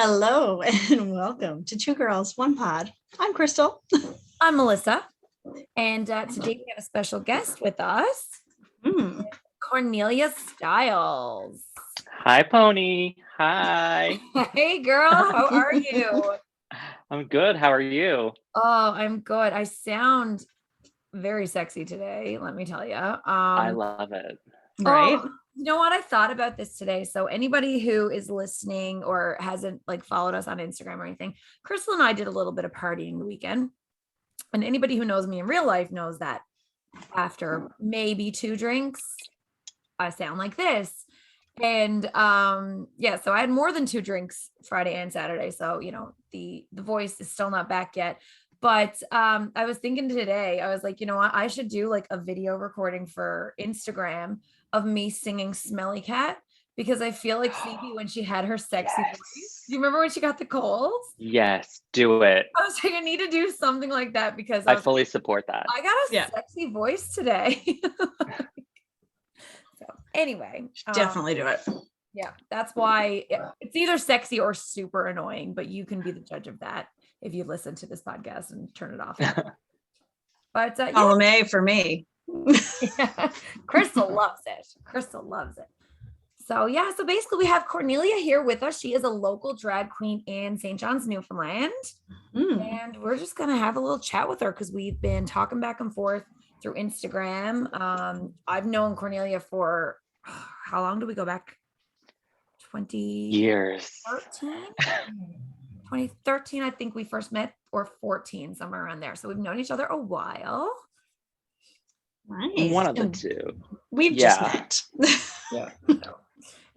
Hello and welcome to Two Girls, One Pod. I'm Crystal. I'm Melissa, and today we have a special guest with us, Cornelia Styles. Hi, Pony. Hi. Hey, girl. How are you? I'm good. How are you? Oh, I'm good. I sound very sexy today, let me tell you. I love it. Right. You know what? I thought about this today. So anybody who is listening or hasn't followed us on Instagram or anything, Crystal and I did a little bit of partying the weekend. And anybody who knows me in real life knows that after maybe 2 drinks, I sound like this. And so I had more than 2 drinks Friday and Saturday. So, the voice is still not back yet. But I was thinking today, I was like, you know what? I should do a video recording for Instagram of me singing Smelly Cat, because I feel like Phoebe when she had her sexy voice. Do you remember when she got the colds? Yes, do it. I was like, I need to do something like that because I fully support that. I got a sexy voice today. So anyway, Definitely do it. Yeah, that's why it's either sexy or super annoying, but you can be the judge of that if you listen to this podcast and turn it off. But Column A for me. Yeah. Crystal loves it. So so basically we have Cornelia here with us. She is a local drag queen in St. John's, Newfoundland. And we're just going to have a little chat with her because we've been talking back and forth through Instagram. I've known Cornelia for, how long do we go back? 20 years. 2013, I think we first met, or 14, somewhere around there. So we've known each other a while. Nice. One of the two. We've just met. Yeah. So,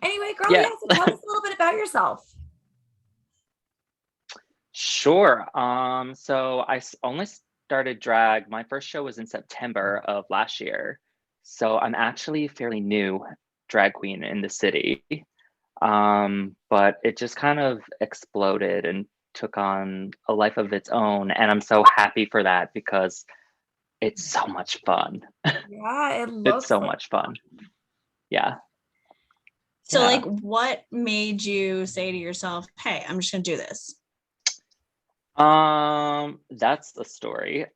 anyway, girl, so tell us a little bit about yourself. Sure. So I only started drag. My first show was in September of last year. So I'm actually fairly new drag queen in the city. But it just kind of exploded and took on a life of its own. And I'm so happy for that because it's so much fun. Yeah, it's so much fun. Yeah. So what made you say to yourself, hey, I'm just gonna do this? That's the story.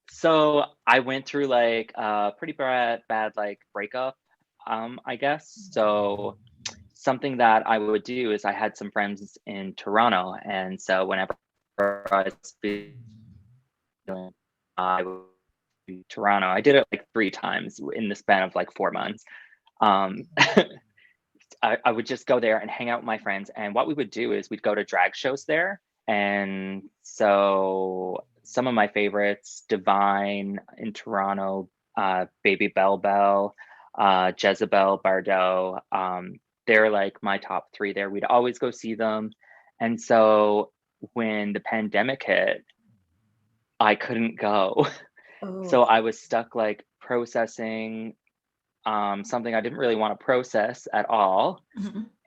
So I went through a pretty bad breakup, I guess. So something that I would do is I had some friends in Toronto, and so whenever I was feeling I would be Toronto, I did it 3 times in the span of 4 months. I would just go there and hang out with my friends, and what we would do is we'd go to drag shows there. And so some of my favorites, Divine in Toronto, Baby Bell Bell, Jezebel Bardot, they're my top 3 there. We'd always go see them. And so when the pandemic hit, I couldn't go. So I was stuck processing something I didn't really want to process at all.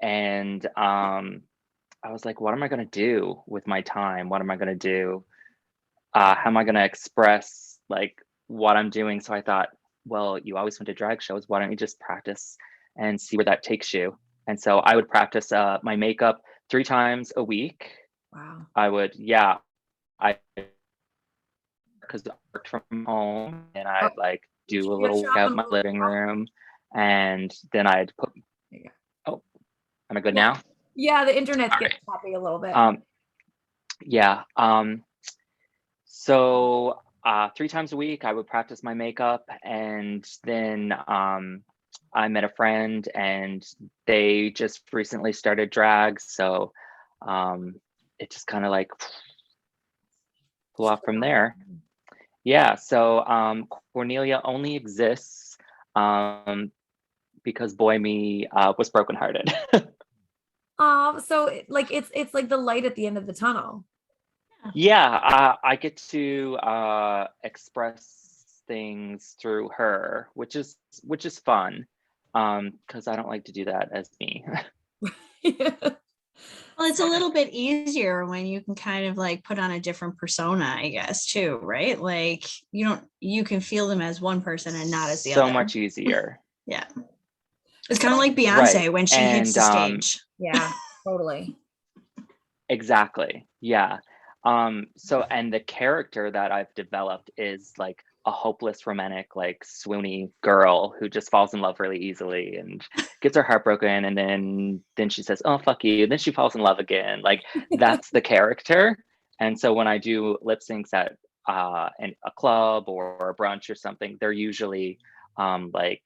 And I was like, what am I going to do with my time? What am I going to do? How am I going to express what I'm doing? So I thought, well, you always went to drag shows. Why don't you just practice and see where that takes you? And so I would practice my makeup 3 times a week. Wow. I would, because I worked from home, and I'd do a little workout in my living room, and then I'd put. Oh, am I good now? Yeah, the internet gets choppy a little bit. So 3 times a week, I would practice my makeup, and then I met a friend, and they just recently started drag, so it just kind of flew off from there. Yeah, so Cornelia only exists because boy me was brokenhearted. So it's like the light at the end of the tunnel. Yeah, I get to express things through her, which is fun, because I don't like to do that as me. Well, it's a little bit easier when you can kind of put on a different persona, I guess, too, right? You can feel them as one person and not as the other. So much easier. Yeah. It's kind of like Beyonce when she hits the stage. Yeah, totally. Exactly. Yeah. So and the character that I've developed is like a hopeless romantic, like swoony girl who just falls in love really easily and gets her heart broken, and then she says, "Oh, fuck you." And then she falls in love again. Like that's the character. And so when I do lip syncs at in a club or a brunch or something, they're usually like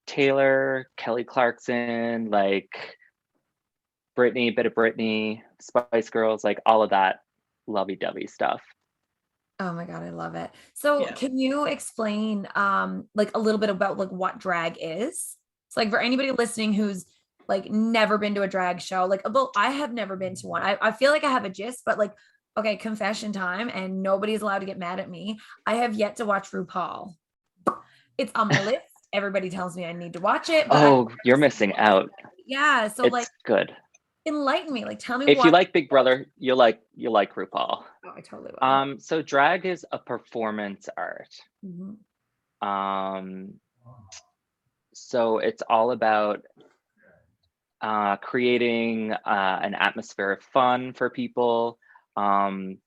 Taylor, Kelly Clarkson, like Britney, bit of Britney, Spice Girls, like all of that lovey-dovey stuff. Oh my God, I love it. So Yeah. can you explain like a little bit about like what drag is? It's like for anybody listening who's like never been to a drag show, like although I have never been to one, I feel like I have a gist, but like, okay, confession time, and nobody's allowed to get mad at me. I have yet to watch RuPaul. It's on my list. Everybody tells me I need to watch it, but I've Oh, you're never seen missing one. out. Yeah. So like It's good. enlighten me, like tell me If you what. like Big Brother, you like RuPaul. Oh, I totally will. So drag is a performance art. Mhm. Um, so it's all about creating an atmosphere of fun for people. Um,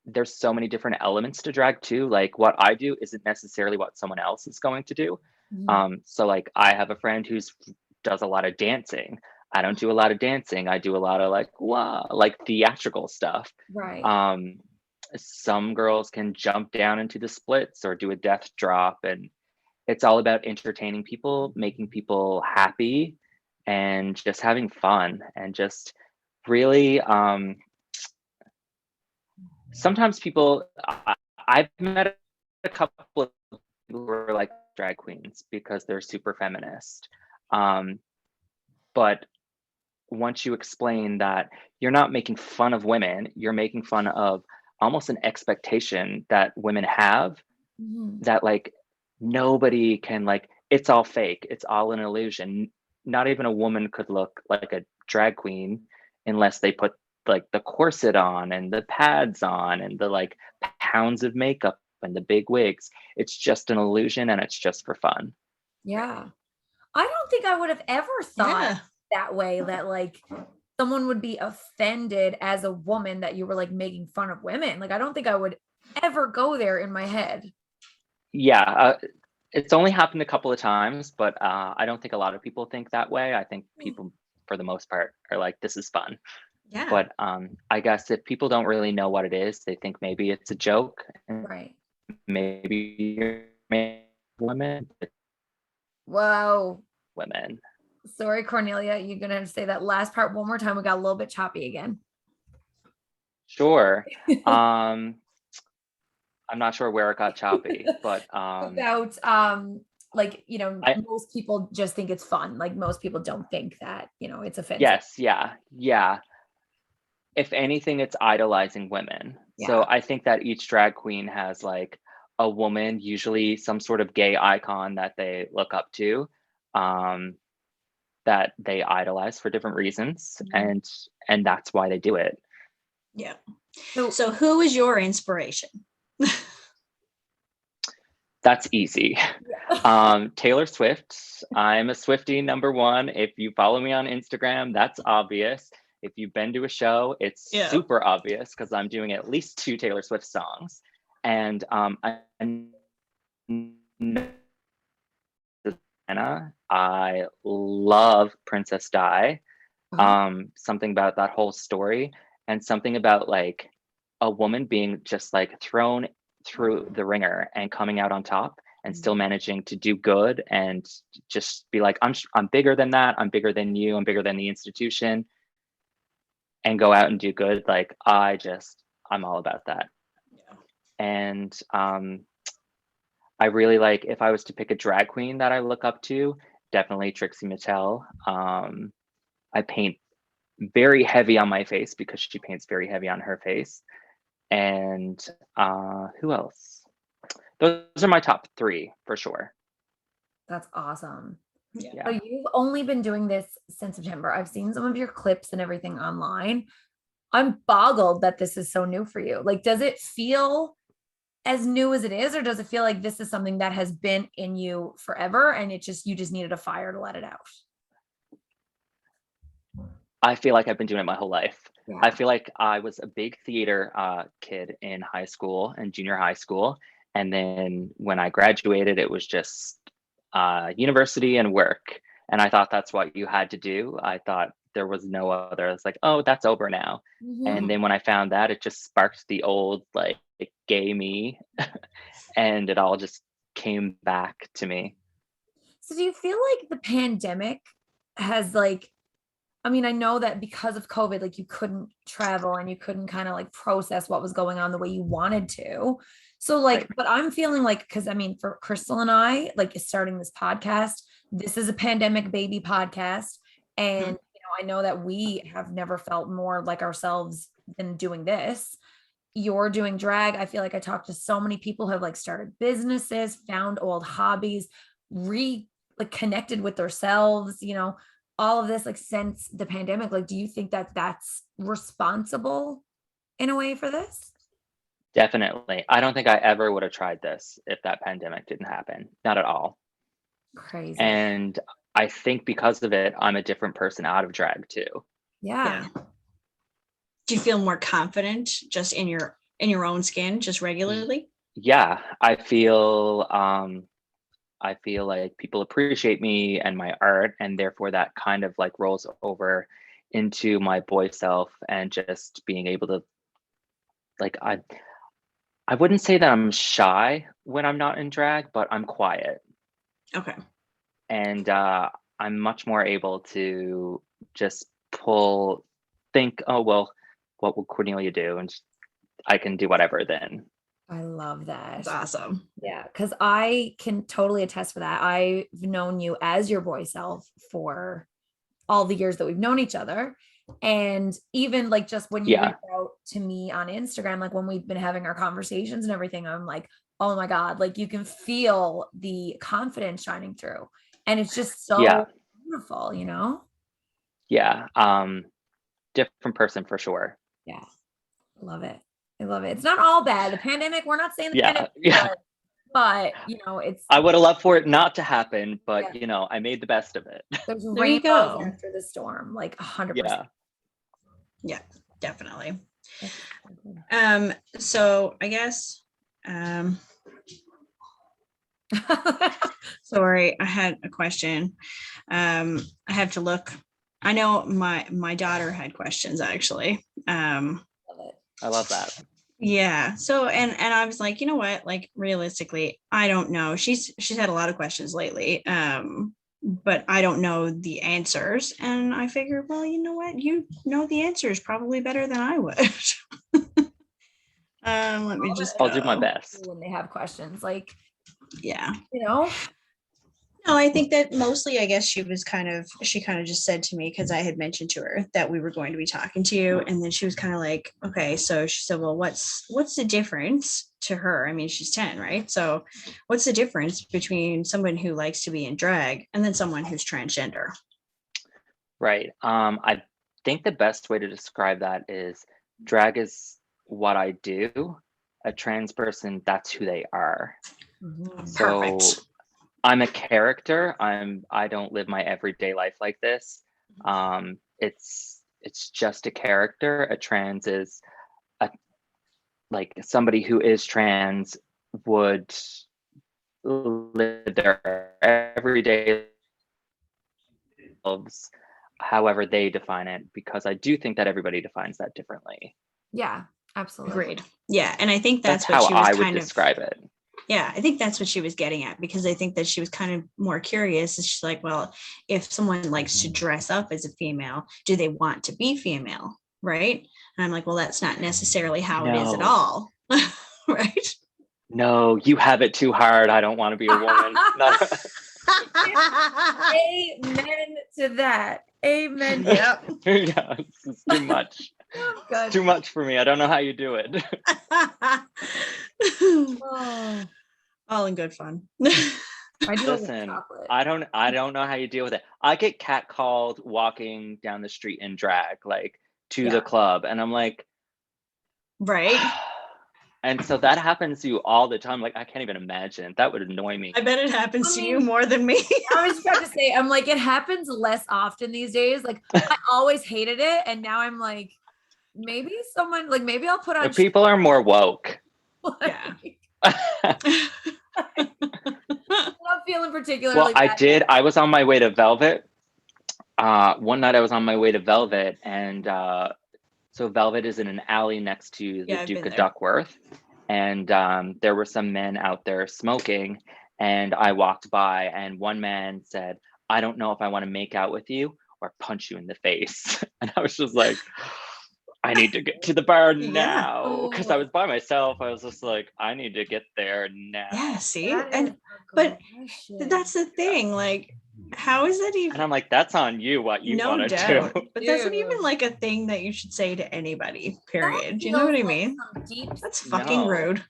there's so many different elements to drag too. Like what I do isn't necessarily what someone else is going to do. Mhm. So like I have a friend who's does a lot of dancing. I don't do a lot of dancing. I do a lot of like wow, like theatrical stuff. Right. Um, some girls can jump down into the splits or do a death drop, and it's all about entertaining people, making people happy, and just having fun and just really sometimes people I've met a couple of people who are like drag queens because they're super feminist. Um, but once you explain that you're not making fun of women, you're making fun of almost an expectation that women have Mhm. that like nobody can like it's all fake, it's all an illusion. Not even a woman could look like a drag queen unless they put like the corset on and the pads on and the like pounds of makeup and the big wigs. It's just an illusion and it's just for fun. Yeah. I don't think I would have ever thought Yeah. that way, that like someone would be offended as a woman that you were like making fun of women. Like I don't think I would ever go there in my head. Yeah, it's only happened a couple of times, but I don't think a lot of people think that way. I think people, for the most part, are like, "This is fun." Yeah. But I guess if people don't really know what it is, they think maybe it's a joke, and Right. maybe you're made women, but Whoa. women. Sorry, Cornelia. You're gonna have to say that last part one more time. We got a little bit choppy again. Sure. Um, I'm not sure where it got choppy, but About like, you know, I most people just think it's fun. Like most people don't think that, you know, it's offensive. yes, yeah, yeah. If anything, it's idolizing women. So Yeah. I think that each drag queen has like a woman, usually some sort of gay icon that they look up to, um, that they idolize for different reasons, Mhm. and that's why they do it. Yeah. So So who is your inspiration? That's easy. yeah. Taylor Swift. I'm a Swiftie number one. If you follow me on Instagram, that's obvious. If you've been to a show, it's Yeah. super obvious because I'm doing at least two Taylor Swift songs. And I love Princess Di. Uh-huh. Something about that whole story, and something about like a woman being just like thrown through the ringer and coming out on top and still managing to do good and just be like I'm bigger than that, I'm bigger than you, I'm bigger than the institution, and go out and do good. Like I'm all about that. Yeah. And I really like, if I was to pick a drag queen that I look up to, definitely Trixie Mattel. I paint very heavy on my face because she paints very heavy on her face. And who else? Those are my top three for sure. That's awesome. Yeah. So Yeah. you've only been doing this since September. I've seen some of your clips and everything online. I'm boggled that this is so new for you. Like, does it feel as new as it is, or does it feel like this is something that has been in you forever and you just needed a fire to let it out? I feel like I've been doing it my whole life. Yeah. I feel like I was a big theater kid in high school and junior high school. And then when I graduated, it was just university and work. And I thought that's what you had to do. I thought there was no other. It's like, oh, that's over now. And Mhm. then when I found that, it just sparked the old like gay me, and it all just came back to me. So do you feel like the pandemic has like, I mean, I know that because of COVID, like you couldn't travel and you couldn't kind of like process what was going on the way you wanted to. So like, Right. but I'm feeling like, because I mean, for Crystal and I, like starting this podcast, this is a pandemic baby podcast. And, I know that we have never felt more like ourselves than doing this. You're doing drag. I feel like I talked to so many people who have like started businesses, found old hobbies, like connected with themselves, all of this like since the pandemic. Like, do you think that that's responsible in a way for this? Definitely. I don't think I ever would have tried this if that pandemic didn't happen. Not at all. Crazy. And I think because of it, I'm a different person out of drag too. Yeah. Do you feel more confident just in your own skin, just regularly? Yeah, I feel like people appreciate me and my art, and therefore that kind of like rolls over into my boy self and just being able to like I wouldn't say that I'm shy when I'm not in drag, but I'm quiet. Okay. And I'm much more able to just think, oh well, what will Cornelia do? And I can do whatever then. I love that. That's awesome. Yeah, because I can totally attest for that. I've known you as your boy self for all the years that we've known each other. And even like just when you Yeah. reach out to me on Instagram, like when we've been having our conversations and everything, I'm like, oh my God, like you can feel the confidence shining through. And it's just so Yeah. beautiful, Yeah. Different person for sure. Yeah. Love it. I love it. It's not all bad. The pandemic, we're not saying the Yeah. pandemic, Yeah. but it's I would have loved for it not to happen, but Yeah. I made the best of it. There's There you rainbows go. after the storm, like 100%. Yeah. Yeah, definitely. That's So I guess sorry, I had a question. I have to look. I know my daughter had questions actually. Love it. I love that. Yeah. So and I was like, you know what? Like realistically, I don't know. She's had a lot of questions lately. But I don't know the answers. And I figured, well, you know what? You know the answers probably better than I would. Let me just I'll do my go. best. When they have questions, like, Yeah. No, No, I think that mostly, I guess she kind of just said to me, because I had mentioned to her that we were going to be talking to you. And then she was kind of like, okay, so she said, well, what's the difference to her? I mean, she's 10, right? So what's the difference between someone who likes to be in drag and then someone who's transgender? Right. I think the best way to describe that is drag is what I do. A trans person, that's who they are. So Perfect. I'm a character. I don't live my everyday life like this. It's just a character. A trans is like somebody who is trans would live their everyday lives however they define it, because I do think that everybody defines that differently. Yeah, absolutely. Agreed. Yeah. And I think That's what how she was I would kind of describe it. Yeah, I think that's what she was getting at, because I think that she was kind of more curious. And she's like, well, if someone likes to dress up as a female, do they want to be female? Right. And I'm like, well, that's not necessarily how it is at No. all. Right. No, you have it too hard. I don't want to be a woman. No. Amen to that. Amen. Yep. Yeah, it's too much. Good. It's too much for me. I don't know how you do it. Oh, All in good fun. I do love Listen, chocolate. I don't know how you deal with it. I get catcalled walking down the street in drag, like to Yeah. the club, and I'm like, Right. and so that happens to you all the time. Like, I can't even imagine. That would annoy me. I bet it happens I to you mean, more than me. I was about to say, I'm like, it happens less often these days. Like, I always hated it, and now I'm like, maybe someone like maybe I'll put on People are more woke. Yeah. I'm not feeling particularly Well, I bad. did. I was on my way to Velvet. One night I was on my way to Velvet, and so Velvet is in an alley next to the Yeah, I've Duke been of there. Duckworth, and there were some men out there smoking, and I walked by, and one man said, "I don't know if I want to make out with you or punch you in the face," and I was just like, I need to get to the bar Yeah. now, because I was by myself. I was just like, I need to get there now. Yeah, see? That And is but aggression. that's the thing. Like, how is that even? And I'm like, that's on you, what you No want to doubt. do. But that's not even Dude. like a thing that you should say to anybody, That period. You know what I feels like mean? some deep That's fucking No. rude.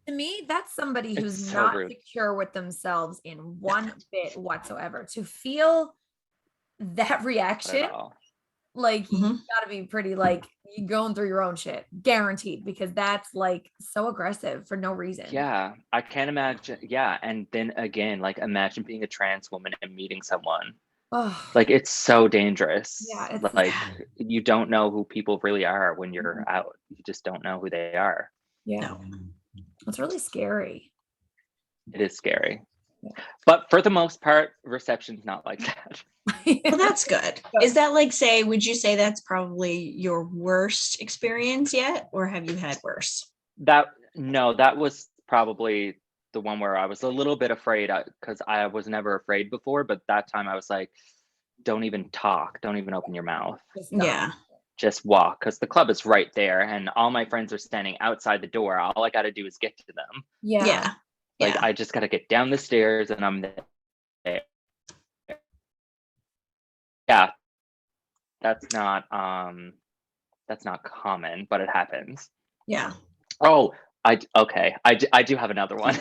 to me, that's somebody It's who's so not rude. secure with themselves in one bit whatsoever. To feel that Not reaction, at all. like you Mhm. gotta be pretty like you going through your own shit, guaranteed, because that's like so aggressive for no reason. Yeah, I can't imagine. Yeah, and then again, like imagine being a trans woman and meeting someone. Oh, Like it's so dangerous. yeah, it's Like you don't know who people really are when you're Mhm. out. You just don't know who they are. yeah, No. it's really scary. It is scary. Yeah. But for the most part, reception's not like that. Well, that's good. Is that like, say, would you say that's probably your worst experience yet? Or have you had worse? No, that was probably the one where I was a little bit afraid, because I was never afraid before, but that time I was like, don't even talk, don't even open your mouth, Just stop. Yeah. just walk, because the club is right there and all my friends are standing outside the door. All I got to do is get to them. Yeah. Yeah. Like Yeah. I just got to get down the stairs and I'm there. Yeah, that's not common, but it happens. Yeah. Oh, okay. I do have another one.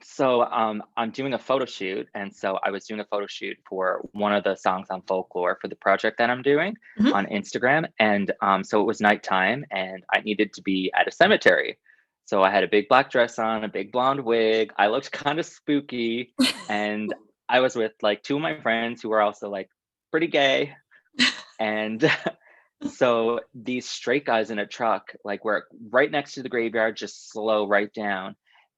So I'm doing a photo shoot, and so I was doing a photo shoot for one of the songs on Folklore for the project that I'm doing Mhm. on Instagram, and so it was nighttime, and I needed to be at a cemetery. So I had a big black dress on, a big blonde wig. I looked kind of spooky, and I was with like two of my friends who were also like pretty gay, and so these straight guys in a truck like were right next to the graveyard, just slow right down,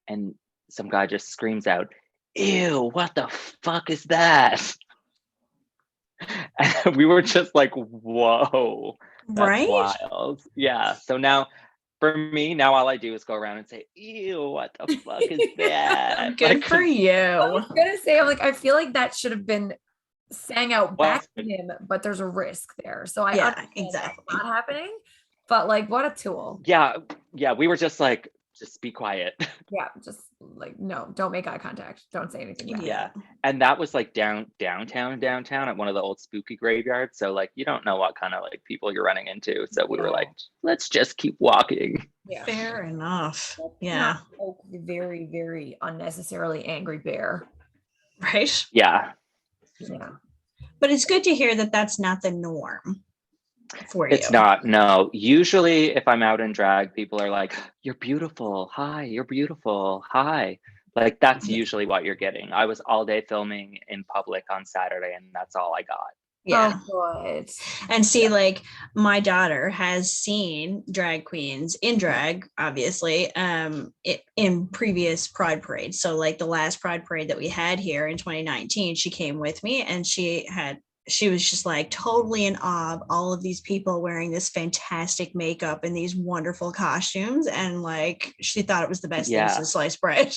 and some guy just screams out, "Ew, what the fuck is that?" And we were just like, whoa, that's Right? wild. Yeah, so now for me, now all I do is go around and say, "Ew, what the fuck is that?" Good Like, for 'cause I you. was gonna say, I'm like, I feel like that should have been sang out well, back to him, but there's a risk there. So I Yeah, understand that's exactly. not happening, but like, what a tool. yeah, we were just like, just be quiet. Yeah, just like, no, don't make eye contact. Don't say anything back. Yeah. And that was like downtown at one of the old spooky graveyards. So like you don't know what kind of like people you're running into. So we were like, let's just keep walking. Yeah. Fair enough. Let's Yeah. not poke the very, very unnecessarily angry bear. Right. Yeah. Yeah. But it's good to hear that that's not the norm for you. It's not. No. Usually if I'm out in drag, people are like, "You're beautiful. Hi, you're beautiful. Hi." Like that's Yeah. usually what you're getting. I was all day filming in public on Saturday and that's all I got. Yeah. Oh, good. And see, like my daughter has seen drag queens in drag, obviously, in previous Pride parades. So like the last Pride parade that we had here in 2019, she came with me and she was just like totally in awe of all of these people wearing this fantastic makeup and these wonderful costumes. And like she thought it was the best thing Yeah. since sliced bread.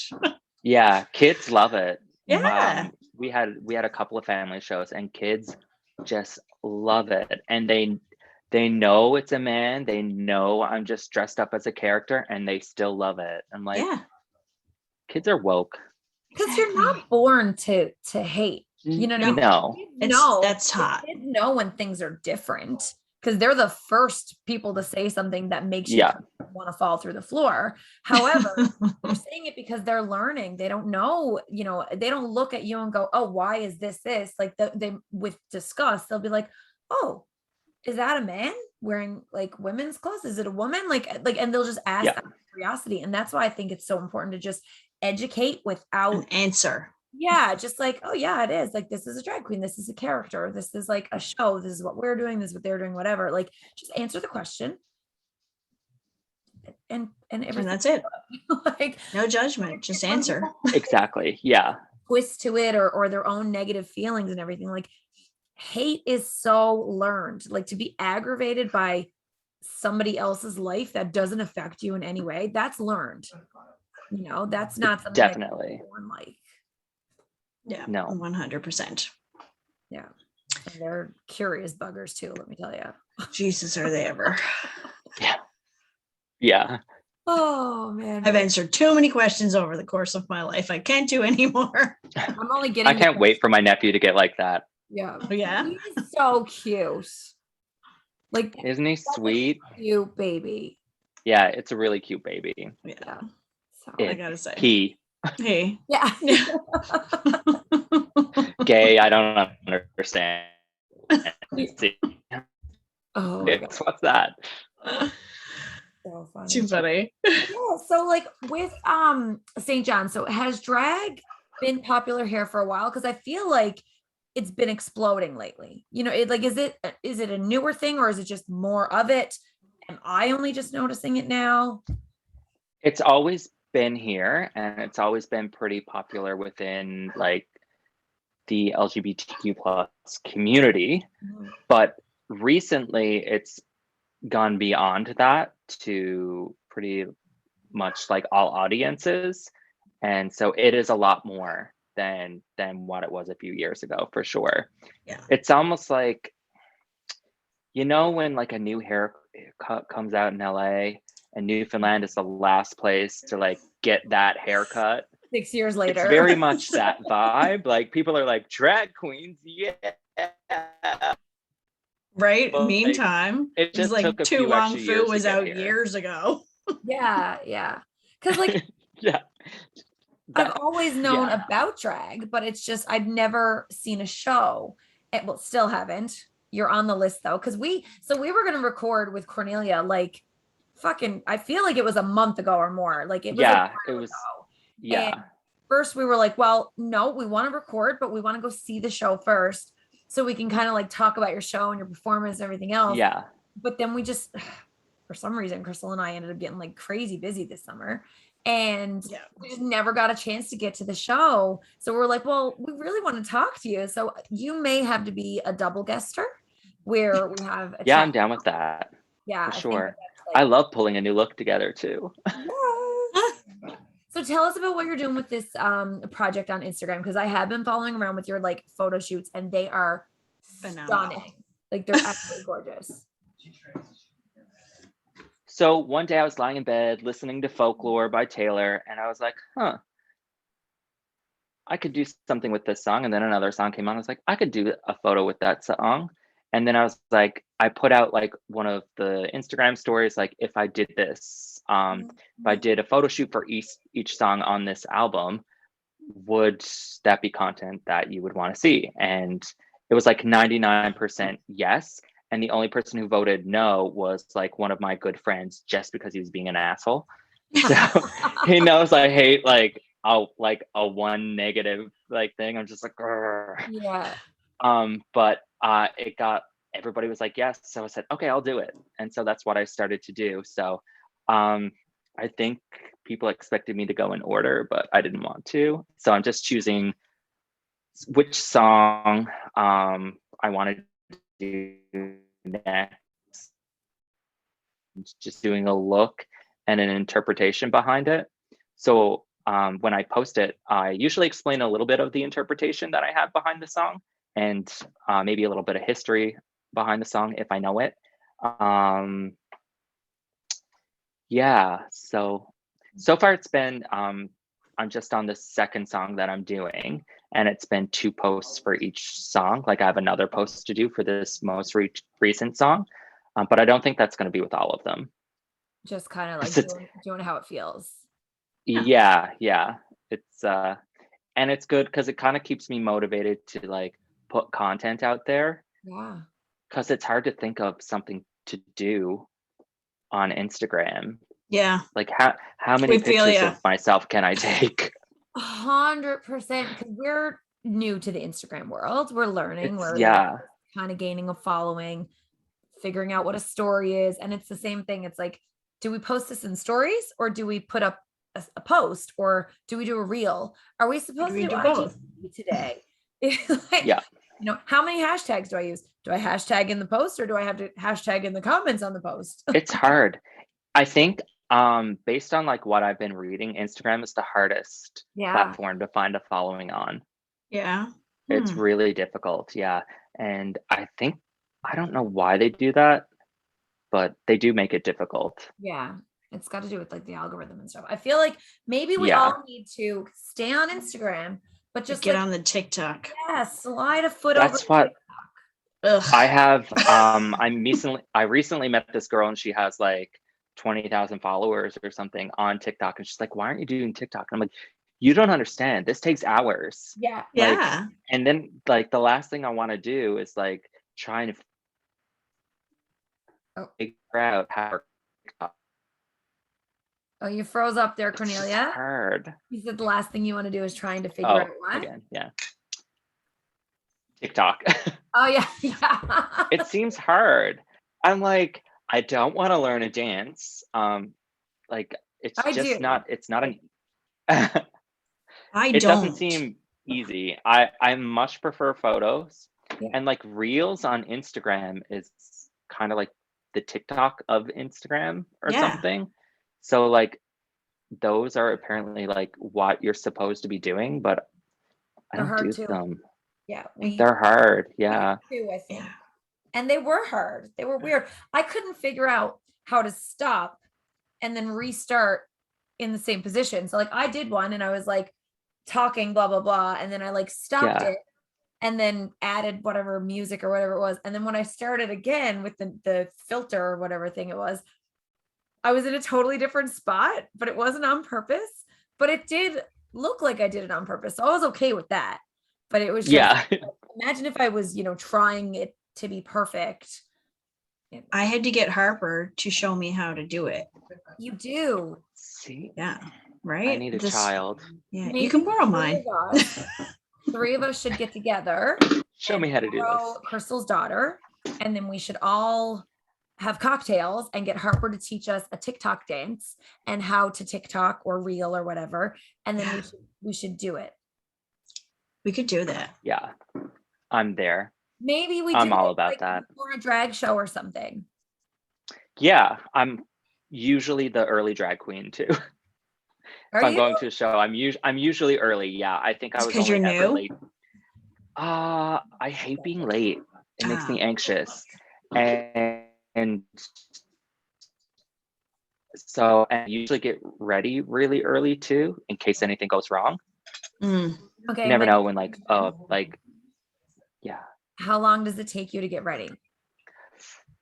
Yeah. Kids love it. Yeah. We had a couple of family shows and kids just love it, and they know it's a man, they know I'm just dressed up as a character, and they still love it. I'm like, Yeah. kids are woke. Because you're not born to hate. You know what I mean? No. Kids know, That's hot. Kids know when things are different because they're the first people to say something that makes you want to fall through the floor. However, they're saying it because they're learning. They don't know, they don't look at you and go, "Oh, why is this?" Like they with disgust, they'll be like, "Oh, is that a man wearing like women's clothes? Is it a woman?" Like, and they'll just ask out of curiosity. And that's why I think it's so important to just educate without An answer. Yeah, just like, oh yeah, it is. Like, this is a drag queen, this is a character, this is like a show, this is what we're doing, this is what they're doing, whatever. Like, just answer the question and And everything. that's it. Like, No judgment, just answer. Exactly. Yeah. twist to it, or their own negative feelings and everything. Like, hate is so learned. Like, to be aggravated by somebody else's life that doesn't affect you in any way, that's learned. That's not something that Definitely. you're born like. Yeah, No. 100%. Yeah. And they're curious buggers too, let me tell you. Jesus, are they ever? Yeah. Yeah. Oh man. I've answered too many questions over the course of my life. I can't do anymore. I'm only getting I can't wait for my nephew to get like that. Yeah. Oh, yeah. He's so cute. Like, Isn't he sweet? cute baby. Yeah, it's a really cute baby. Yeah. So I gotta say. He, yeah. gay, I don't understand. Oh my God. What's that? So funny. Too funny. Yeah, so like with St. John, so has drag been popular here for a while? Because I feel like it's been exploding lately. Is it a newer thing, or is it just more of it? Am I only just noticing it now? It's always been here, and it's always been pretty popular within like the LGBTQ plus community. But recently it's gone beyond that to pretty much like all audiences, and so it is a lot more than what it was a few years ago, for sure. Yeah. It's almost like, when like a new haircut comes out in LA, and Newfoundland is the last place to like get that haircut. 6 years later. It's very much that vibe. Like, people are like, drag queens, yeah. Right. But, meantime, it just like took a Tu few Wong extra Fu years to was get out here. years ago. Yeah. Because like Yeah. I've always known yeah. about drag, but it's just I've never seen a show. Well, still haven't. You're on the list though, because we were gonna record with Cornelia like fucking, I feel like it was a month ago or more. Like, it was Yeah, it was. ago. Yeah. And first we were like, well, no, we want to record, but we want to go see the show first, so we can kind of like talk about your show and your performance and everything else. Yeah. But then we just, for some reason, Crystal and I ended up getting like crazy busy this summer, and we just never got a chance to get to the show. So we're like, well, we really want to talk to you. So you may have to be a double guester where we have a Yeah, I'm down with that. Yeah, For sure. like, I love pulling a new look together too. So tell us about what you're doing with this project on Instagram, because I have been following around with your like photo shoots, and they are stunning. Like, they're absolutely gorgeous. So one day I was lying in bed listening to Folklore by Taylor, and I was like, I could do something with this song. And then another song came on. I was like, I could do a photo with that song. And then I was like, I put out like one of the Instagram stories, like, if I did this, if I did a photo shoot for each song on this album, would that be content that you would want to see? And it was like 99% yes. And the only person who voted no was like one of my good friends, just because he was being an asshole. So he knows I hate like a one negative like thing. I'm just like, grr. Yeah. But it got, everybody was like yes, so I said, okay, I'll do it. And so that's what I started to do. So I think people expected me to go in order, but I didn't want to, so I'm just choosing which song I wanted to do next, just doing a look and an interpretation behind it. So when I post it, I usually explain a little bit of the interpretation that I have behind the song, and maybe a little bit of history behind the song if I know it. Yeah, so far it's been, I'm just on the second song that I'm doing, and it's been 2 posts for each song. Like, I have another post to do for this most recent song, but I don't think that's going to be with all of them. Just kind of like doing how it feels. Yeah. It's and it's good because it kind of keeps me motivated to like put content out there. Yeah. Because it's hard to think of something to do on Instagram. Yeah. Like, how many pictures of myself can I take? 100%, because we're new to the Instagram world. We're learning. We're Yeah. kind of gaining a following, figuring out what a story is. And it's the same thing. It's like, do we post this in stories, or do we put up a post, or do we do a reel? Are we supposed to do both today? Like, Yeah. How many hashtags do I use? Do I hashtag in the post, or do I have to hashtag in the comments on the post? It's hard. I think based on like what I've been reading, Instagram is the hardest platform to find a following on. Yeah. It's really difficult. Yeah. And I don't know why they do that, but they do make it difficult. Yeah. It's got to do with like the algorithm and stuff. I feel like maybe we all need to stay on Instagram, but just get on the TikTok. Yeah, slide a foot That's over. What I have. I recently met this girl, and she has like 20,000 followers or something on TikTok, and she's like, "Why aren't you doing TikTok?" And I'm like, "You don't understand. This takes hours." Yeah. Yeah. And then like the last thing I want to do is like trying to figure out how. Oh, you froze up there, Cornelia. It's hard. You said the last thing you want to do is trying to figure out what? Again, yeah. TikTok. Oh yeah. Yeah. It seems hard. I'm like, I don't want to learn a dance. Like it's not an it doesn't seem easy. I much prefer photos, and like reels on Instagram is kind of like the TikTok of Instagram or something. So like those are apparently like what you're supposed to be doing, but I don't do them. Yeah, they're hard. Yeah. Too, I think. And they were hard. They were weird. I couldn't figure out how to stop and then restart in the same position. So like I did one and I was like talking blah blah blah, and then I like stopped it and then added whatever music or whatever it was. And then when I started again with the filter or whatever thing it was, I was in a totally different spot, but it wasn't on purpose. But it did look like I did it on purpose. So I was okay with that. But it was just imagine if I was, trying it to be perfect. I had to get Harper to show me how to do it. You do. See? Yeah. Right? I need a child. Yeah. Maybe you can borrow mine. Three of us should get together. Show me how to do this. Crystal's daughter. And then we should all have cocktails and get Harper to teach us a TikTok dance and how to TikTok or reel or whatever. And then we should do it. We could do that. Yeah. I'm there. Maybe I'm all about that. For a drag show or something. Yeah. I'm usually the early drag queen too. If I'm going to a show, I'm usually early. Yeah. I think I was because you're new. Late. I hate being late. It makes me anxious. And so I usually get ready really early too, in case anything goes wrong. Okay. You never know when How long does it take you to get ready?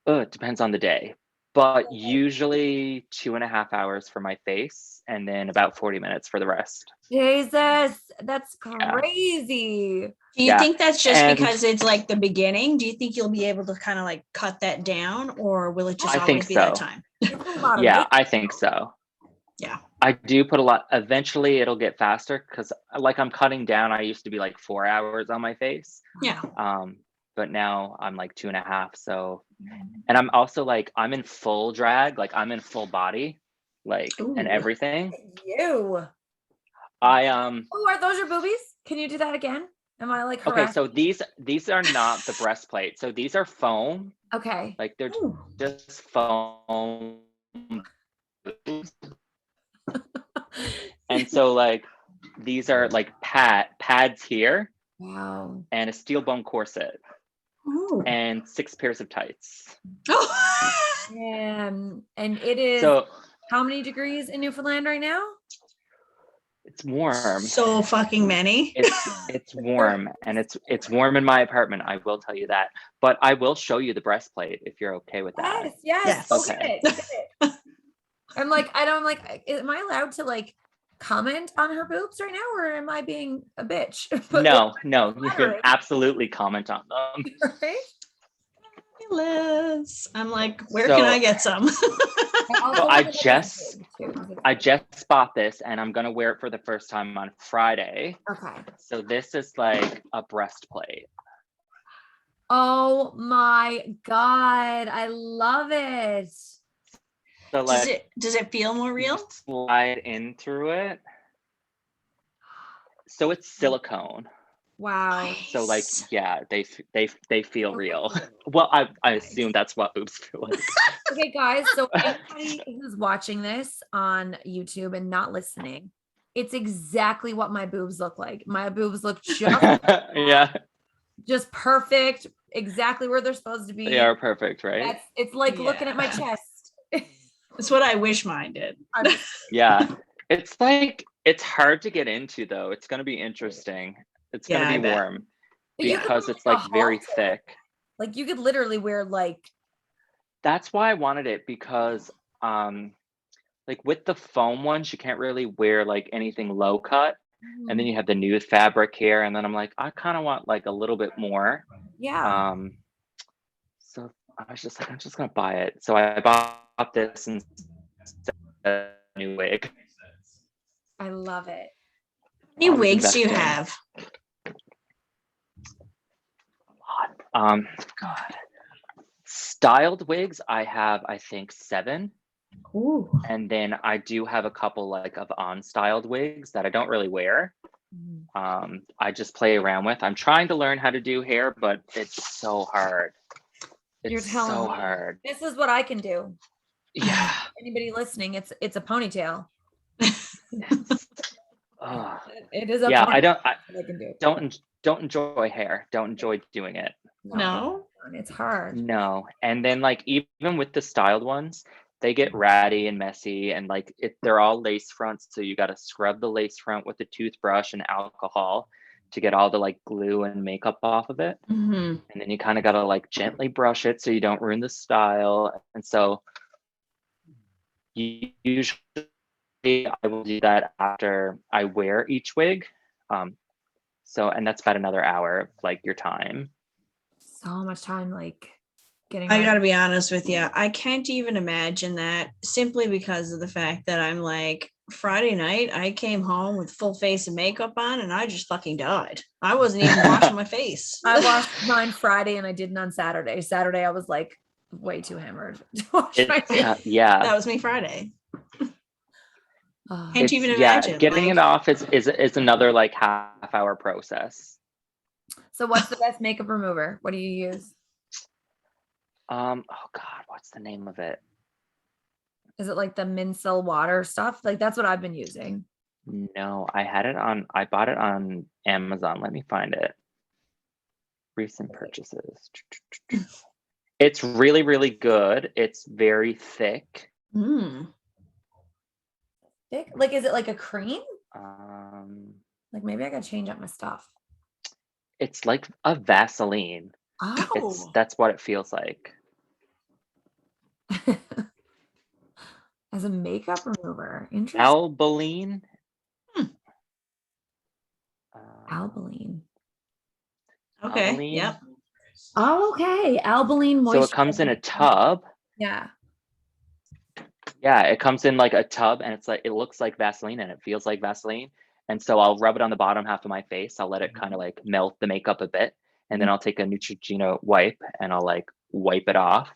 It depends on the day, but usually 2.5 hours for my face and then about 40 minutes for the rest. Jesus, that's crazy. Do you think that's just because it's like the beginning? Do you think you'll be able to kind of like cut that down, or will it just always be that time? Yeah, I think so. Yeah. I do put a lot. Eventually it'll get faster because like I'm cutting down. I used to be like 4 hours on my face. Yeah. But now I'm like 2.5. So, and I'm also like, I'm in full drag, like I'm in full body, like, and everything. Oh, are those your boobies? Can you do that again? Am I like okay? So these are not the breastplate. So these are foam. Okay. Like they're just foam. And so like these are like pads here. Wow. And a steel bone corset. Ooh. And 6 pairs of tights. And it is how many degrees in Newfoundland right now? It's warm. So fucking many. It's warm, and it's warm in my apartment. I will tell you that. But I will show you the breastplate if you're okay with that. Yes. Okay. I'm like, am I allowed to like comment on her boobs right now, or am I being a bitch? No, you can absolutely comment on them. Right? I'm like, where can I get some? So I I just bought this and I'm gonna wear it for the first time on Friday. Okay. So this is like a breastplate. Oh my God. I love it. So like Does it feel more real? slide in through it. So it's silicone. Wow. So like, Nice. yeah, they feel real. Well, I Nice. assume that's what boobs feel like. Okay, guys. So anybody who's watching this on YouTube and not listening, it's exactly what my boobs look like. My boobs look Yeah, just perfect, exactly where they're supposed to be. they are perfect, right? It's like looking at my chest. That's what I wish mine did. Yeah, it's hard to get into though. It's gonna be interesting. It's gonna Yeah, I be bet. warm You could because wear, it's like, like a very halter. thick. Like you could literally wear like, That's why I wanted it because like with the foam ones, you can't really wear like anything low cut. And then you have the nude fabric here, and then I'm like, I kind of want like a little bit more. yeah. So I was just like, I'm just gonna buy it. So I bought this instead of a new wig. I love it. How many Always wigs do you investing. have? God. Styled wigs, I have, I think 7. Ooh. And then I do have a couple like of on-styled wigs that I don't really wear. I just play around with. I'm trying to learn how to do hair, but it's so hard. You're It's telling so me. hard. This is what I can do. Yeah. Anybody listening, it's a ponytail. Ugh. It is a Yeah, ponytail I can do. don't enjoy hair. Don't enjoy doing it. No. It's hard. No. And then like even with the styled ones, they get ratty and messy and like they're all lace fronts, so you got to scrub the lace front with a toothbrush and alcohol to get all the like glue and makeup off of it. Mm-hmm. And then you kind of got to like gently brush it so you don't ruin the style. And so usually I will do that after I wear each wig. So and that's about another hour of like your time. So much time, like getting. I gotta be honest with you. I can't even imagine that simply because of the fact that I'm like Friday night, I came home with full face of makeup on and I just fucking died. I wasn't even washing my face. I washed mine Friday and I didn't on Saturday. Saturday I was like way too hammered to wash my face. Yeah. That was me Friday. Oh. Can't even imagine. Getting like, it off is another like half-hour process. So what's the best makeup remover? What do you use? Oh God, what's the name of it? Is it like the Mincel water stuff? Like that's what I've been using. No, I bought it on Amazon. Let me find it. Recent purchases. It's really, really good. It's very thick. Thick? Like, is it like a cream? Like maybe I gotta change up my stuff. It's like a Vaseline. Oh. That's what it feels like. As a makeup remover. Interesting. Albaline. Albaline. Okay. Albaline. Yep. Oh, okay. Albaline moisturizer. So it comes in a tub. Yeah. Yeah, it comes in like a tub and it's like it looks like Vaseline and it feels like Vaseline. And so I'll rub it on the bottom half of my face. I'll let it kind of like melt the makeup a bit. And then I'll take a Neutrogena wipe and I'll like wipe it off.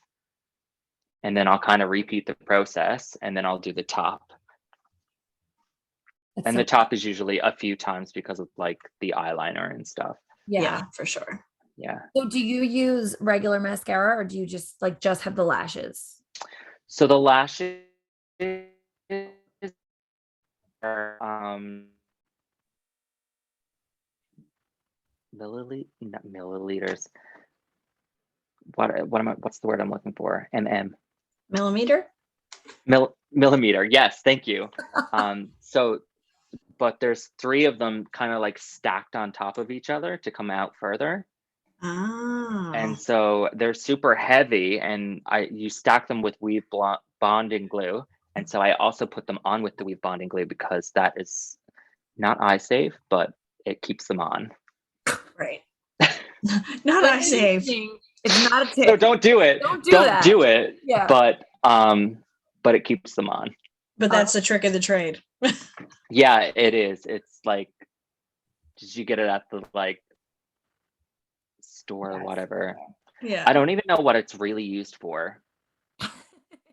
And then I'll kind of repeat the process and then I'll do the top. And the top is usually a few times because of like the eyeliner and stuff. Yeah, for sure. Yeah. So do you use regular mascara or do you just have the lashes? So the lashes are milliliters. What's the word I'm looking for? Millimeter? Millimeter. Yes, thank you. But there's 3 of them kind of like stacked on top of each other to come out further. Oh. And so they're super heavy and you stack them with weave bonding glue. And so I also put them on with the weave bonding glue because that is not eye safe, but it keeps them on. Right. Not eye safe. It's not a tip. So don't do it. Don't do that. it. Yeah. But it keeps them on. But that's the trick of the trade. Yeah, it is. It's like, did you get it at the like store or Yes. whatever? Yeah. I don't even know what it's really used for.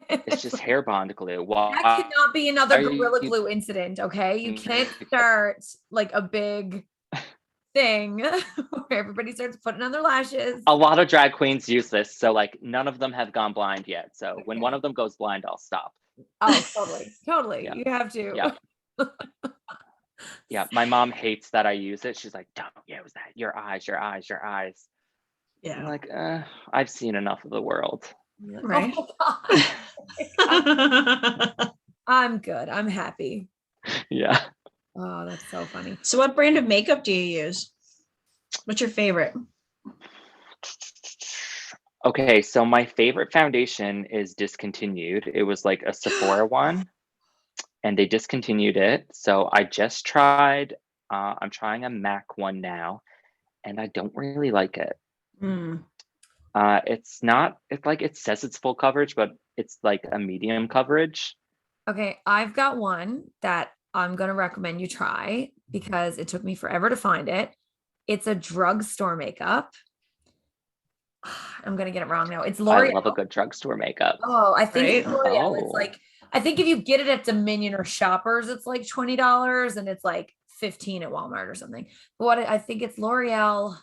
It's just hair bond glue. That cannot be another are Gorilla you- Glue incident, okay? You can't start like a big thing where everybody starts putting on their lashes. A lot of drag queens use this, so like none of them have gone blind yet. So when Okay. one of them goes blind, I'll stop. Oh, totally. Yeah. You have to. Yeah. Yeah, my mom hates that I use it. She's like, "Don't use that. Your eyes, your eyes, your eyes." I'm Yeah. like, I've seen enough of the world. Right. Oh my God. I'm good. I'm happy. Yeah. Oh, that's so funny. So what brand of makeup do you use? What's your favorite? Okay, so my favorite foundation is discontinued. It was like a Sephora one, and they discontinued it. So I just tried, I'm trying a MAC one now, and I don't really like it. Mm. It's not, it's like it says it's full coverage, but it's like a medium coverage. Okay, I've got one that I'm going to recommend you try because it took me forever to find it. It's a drugstore makeup. I'm going to get it wrong now. It's I L'Oreal. love a good drugstore makeup. Oh, I think it's Right? L'Oreal. It's Oh. like, I think if you get it at Dominion or Shoppers, it's like $20 and it's like 15 at Walmart or something. But what I think it's L'Oreal.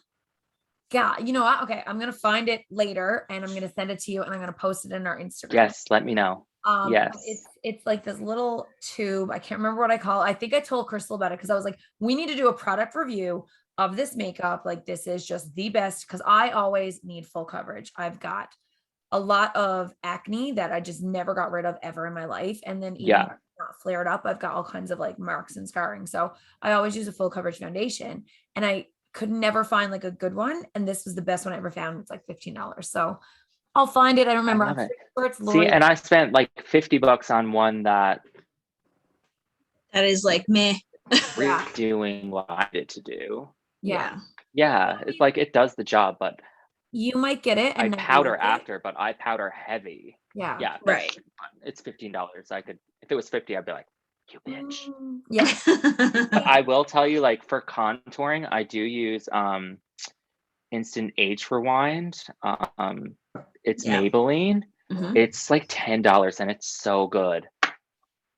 God, you know what? Okay, I'm gonna find it later and I'm gonna send it to you and I'm gonna post it in our Instagram. Yes, let me know. But Yes. it's like this little tube. I can't remember what I call it. I think I told Crystal about it because I was like, we need to do a product review of this makeup. Like, this is just the best because I always need full coverage. I've got a lot of acne that I just never got rid of ever in my life. And then even Yeah. not flared up, I've got all kinds of like marks and scarring. So I always use a full coverage foundation. And I could never find like a good one. And this was the best one I ever found. It's like $15. So I'll find it. I don't remember. love I'm it. sure it's See, L'Oreal. and I spent like $50 on one that That is like meh. Yeah. doing what I did to do. Yeah. Yeah, it's like it does the job, but You might get it I and not powder like it. after, but I powder heavy. Yeah. Yeah, Right. It's $15. I could, if it was 50, I'd be like, you bitch. Yeah. But I will tell you, like for contouring, I do use Instant Age Rewind. It's Yeah. Maybelline. Mhm. It's like $10 and it's so good.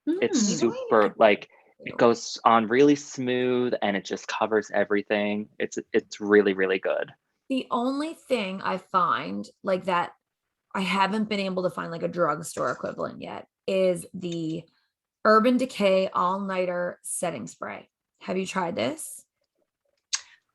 It's Mm. super like it goes on really smooth and it just covers everything. It's really, really good. The only thing I find like that I haven't been able to find like a drugstore equivalent yet is the Urban Decay All Nighter Setting Spray. Have you tried this?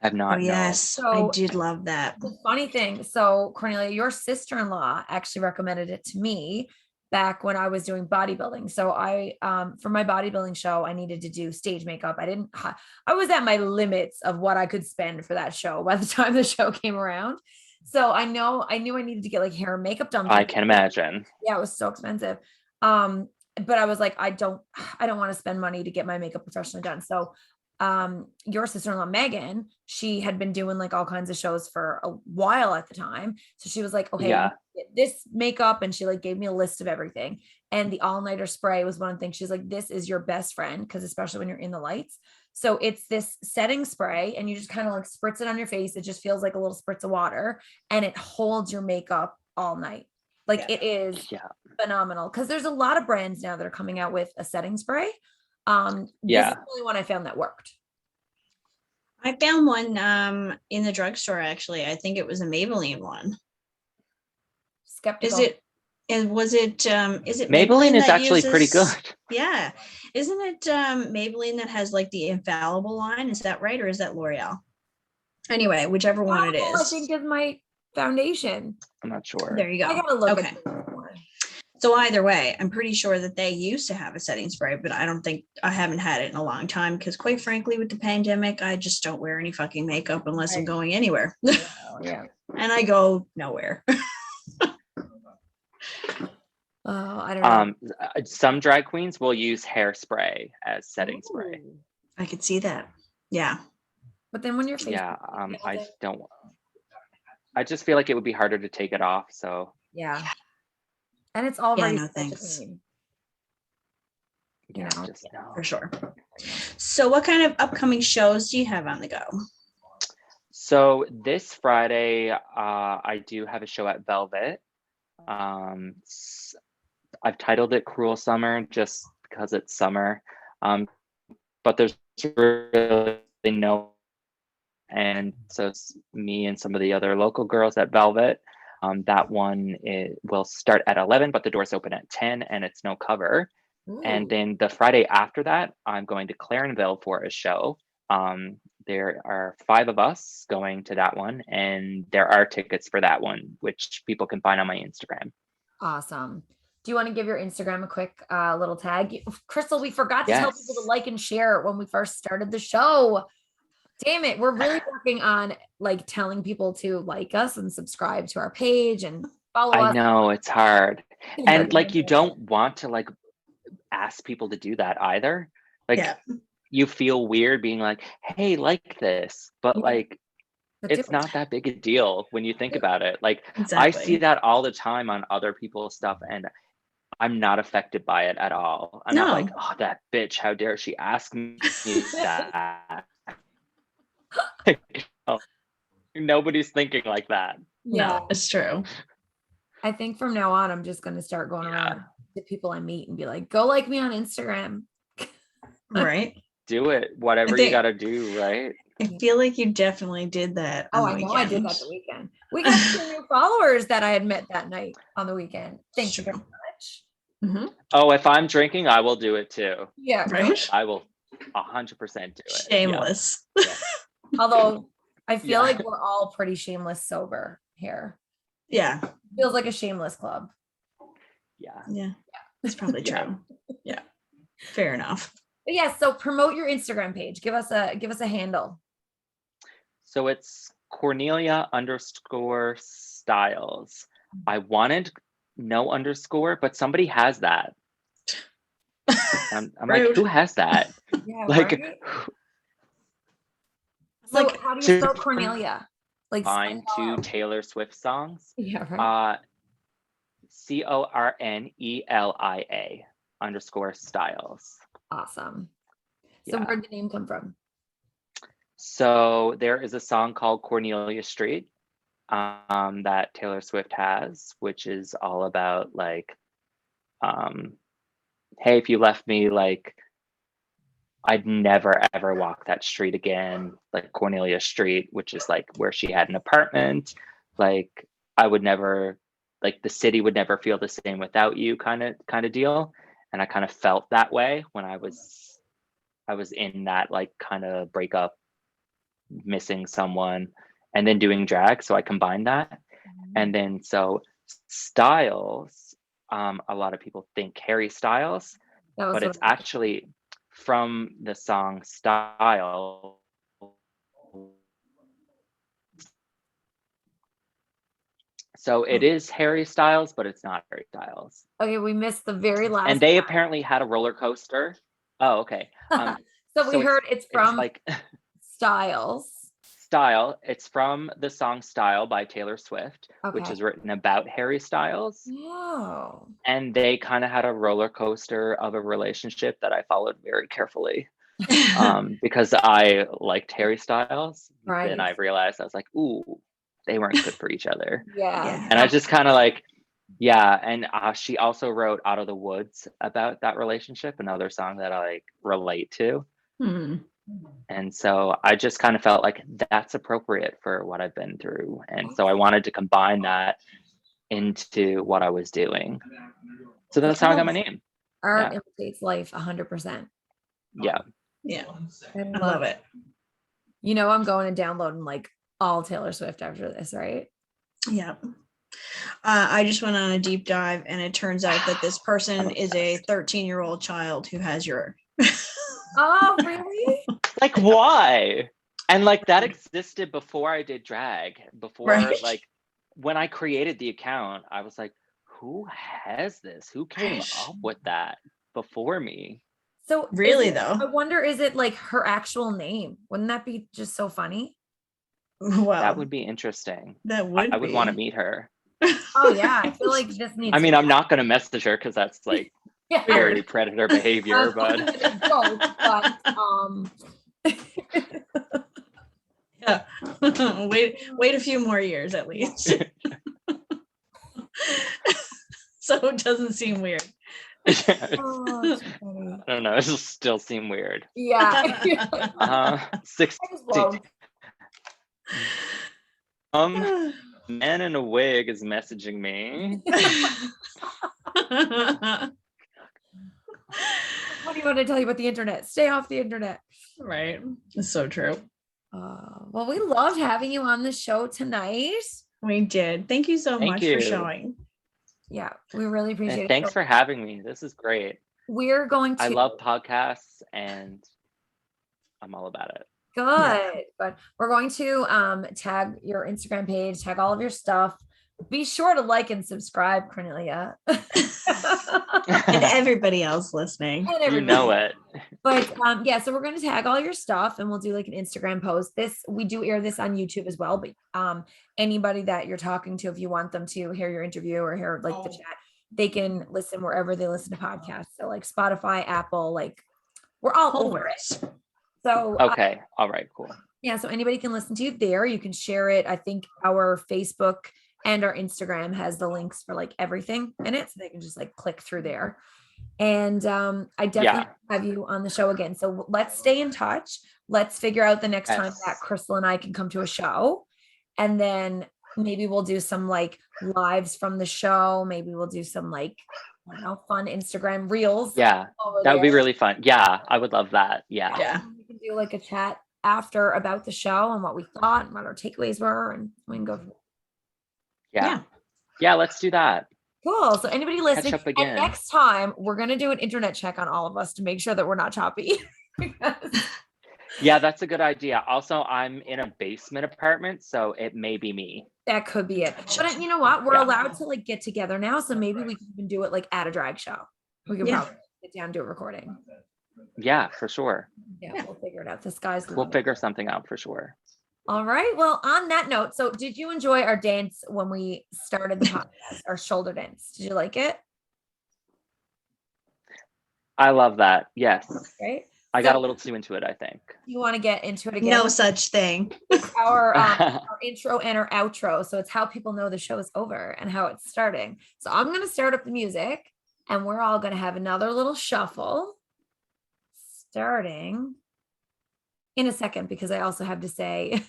I've not. Oh yes, So- I did love that. The funny thing, so Cornelia, your sister-in-law actually recommended it to me back when I was doing bodybuilding. So I, for my bodybuilding show, I needed to do stage makeup. I was at my limits of what I could spend for that show by the time the show came around. So I knew I needed to get like hair and makeup done. I can imagine. Yeah, it was so expensive. But I was like, I don't want to spend money to get my makeup professionally done. So your sister-in-law Megan, she had been doing like all kinds of shows for a while at the time. So she was like, okay, Yeah. this makeup, and she like gave me a list of everything. And the all-nighter spray was one of the things. She's like, this is your best friend, because especially when you're in the lights. So it's this setting spray, and you just kind of like spritz it on your face. It just feels like a little spritz of water, and it holds your makeup all night. Like it is phenomenal, because there's a lot of brands now that are coming out with a setting spray. This is the only one I found that worked. I found one in the drugstore actually. I think it was a Maybelline one. Skeptical. Is it Maybelline is that actually pretty uses- good. Yeah. Isn't it Maybelline that has like the infallible line? Is that right? Or is that L'Oreal? Anyway, whichever one it is. I think is my foundation. I'm not sure. There you go. I gotta look Okay. at it more. So either way, I'm pretty sure that they used to have a setting spray, but I haven't had it in a long time because quite frankly, with the pandemic, I just don't wear any fucking makeup unless I'm Right. going anywhere. Yeah. And I go nowhere. Oh, I don't know. Some drag queens will use hairspray as setting spray. Ooh. I could see that. Yeah. But then when your face, Yeah, I just feel like it would be harder to take it off. So yeah. And it's all Yeah, very no such a thanks. pain. you know. Just no. For sure. So what kind of upcoming shows do you have on the go? So this Friday, I do have a show at Velvet. I've titled it Cruel Summer just because it's summer. But there's really no, and so it's me and some of the other local girls at Velvet. That one will start at 11, but the doors open at 10 and it's no cover. Ooh. And then the Friday after that, I'm going to Clarenville for a show. There are 5 of us going to that one, and there are tickets for that one, which people can find on my Instagram. Awesome. Do you want to give your Instagram a quick little tag? Crystal, we forgot to tell people to like and share when we first started the show. Damn it. We're really working on like telling people to like us and subscribe to our page and follow us. I know it's hard. And like, you don't want to like ask people to do that either. Like you feel weird being like, hey, like this, but like, it's not that big a deal when you think about it. Like I see that all the time on other people's stuff, and I'm not affected by it at all. I'm not like, oh, that bitch, how dare she ask me that? Nobody's thinking like that. No, it's true. I think from now on, I'm just going to start going around to people I meet and be like, go like me on Instagram. Right. Do it. Whatever you got to do, right? I feel like you definitely did that. Oh, I know I did that the weekend. We got some new followers that I had met that night on the weekend. Thank you very much. Mm-hmm. Oh, if I'm drinking, I will do it too. Yeah. Right. I will 100% do it. Shameless. Yeah. Although I feel like we're all pretty shameless sober here. Yeah. Feels like a shameless club. Yeah. That's probably true. Yeah. Fair enough. But yeah, so promote your Instagram page. Give us a handle. So it's Cornelia_Styles. I wanted no underscore, but somebody has that. I'm like, who has that? Yeah, like, right? So how do you spell Cornelia? Like find 2 Taylor Swift songs. Yeah, right. CORNELIA_Styles. Awesome. So where did the name come from? So there is a song called Cornelia Street that Taylor Swift has, which is all about like, hey, if you left me, like, I'd never ever walk that street again, like Cornelia Street, which is like where she had an apartment. Like I would never, like the city would never feel the same without you, kind of deal. And I kind of felt that way when I was in that like kind of breakup, missing someone, and then doing drag. So I combined that. And then so Styles, a lot of people think Harry Styles, but it's actually from the song Style. So it is Harry Styles, but it's not Harry Styles. Okay, we missed the very last. And they apparently had a roller coaster. Oh, okay. So we heard it's from like Styles. Style. It's from the song Style by Taylor Swift, which is written about Harry Styles. Oh. And they kind of had a roller coaster of a relationship that I followed very carefully. Because I liked Harry Styles. Right. Then I realized I was like, ooh, they weren't good for each other. Yeah. And I just kind of like, and she also wrote Out of the Woods about that relationship, another song that I like relate to. Mm-hmm. And so I just kind of felt like that's appropriate for what I've been through. And so I wanted to combine that into what I was doing. So that's how I got my name. Art imitates life 100%. Yeah. Yeah. I love it. You know, I'm going and downloading like all Taylor Swift after this, right? Yeah. I just went on a deep dive, and it turns out that this person is a 13-year-old child who has your. Oh, really? Like, why? And like that existed before I did drag. Before, like, when I created the account, I was like, who has this? Who came up with that before me? So really though, I wonder, is it like her actual name? Wouldn't that be just so funny? Wow. That would be interesting. That would I would want to meet her. Oh yeah, I feel like this needs. I mean, I'm not going to message her because that's like Yeah. Very predator behavior, but Yeah. Wait a few more years at least. So it doesn't seem weird. Oh, it's funny. I don't know. It just still seem weird. Yeah. 62. Man in a wig is messaging me. What do you want to tell you about the internet? Stay off the internet. Right. It's so true. Well, we loved having you on the show tonight. We did. Thank you so Thank much you. for showing. Yeah, we really appreciate And it. thanks for having me. This is great. We're going to. I love podcasts and I'm all about it. Good. Yeah. But we're going to tag your Instagram page, tag all of your stuff. Be sure to like and subscribe, Cornelia. And everybody else listening. You know it. But yeah, so we're going to tag all your stuff and we'll do like an Instagram post. We do air this on YouTube as well, but anybody that you're talking to, if you want them to hear your interview or hear like the chat, they can listen wherever they listen to podcasts. So like Spotify, Apple, like we're all over it. So okay. All right, cool. Yeah, so anybody can listen to you there. You can share it. I think our Facebook and our Instagram has the links for like everything in it, so they can just like click through there. And I definitely have you on the show again. So let's stay in touch. Let's figure out the next time that Crystal and I can come to a show. And then maybe we'll do some like lives from the show. Maybe we'll do some like, I don't know, fun Instagram reels. Yeah, that would be really fun. Yeah, I would love that. Yeah. We can do like a chat after about the show and what we thought and what our takeaways were. And we can go. Yeah, let's do that. Cool. So anybody listening, Catch up again. and next time we're going to do an internet check on all of us to make sure that we're not choppy. Yeah, that's a good idea. Also, I'm in a basement apartment, so it may be me. That could be it. But you know what? We're allowed to like get together now. So maybe we can even do it like at a drag show. We can probably get down and do a recording. Yeah, for sure. Yeah, we'll figure it out. This guy's We'll figure something out for sure. All right. Well, on that note, so did you enjoy our dance when we started the podcast, our shoulder dance? Did you like it? I love that. Yes. Right. I got a little too into it, I think. You want to get into it again? No such thing. It's our intro and our outro. So it's how people know the show is over and how it's starting. So I'm going to start up the music and we're all going to have another little shuffle starting in a second, because I also have to say,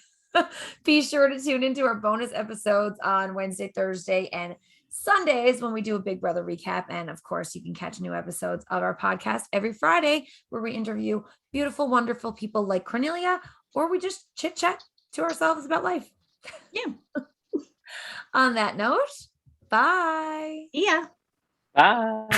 be sure to tune into our bonus episodes on Wednesday, Thursday, and Sundays when we do a Big Brother recap. And of course, you can catch new episodes of our podcast every Friday where we interview beautiful, wonderful people like Cornelia, or we just chit chat to ourselves about life. Yeah. On that note, bye. Yeah. Bye.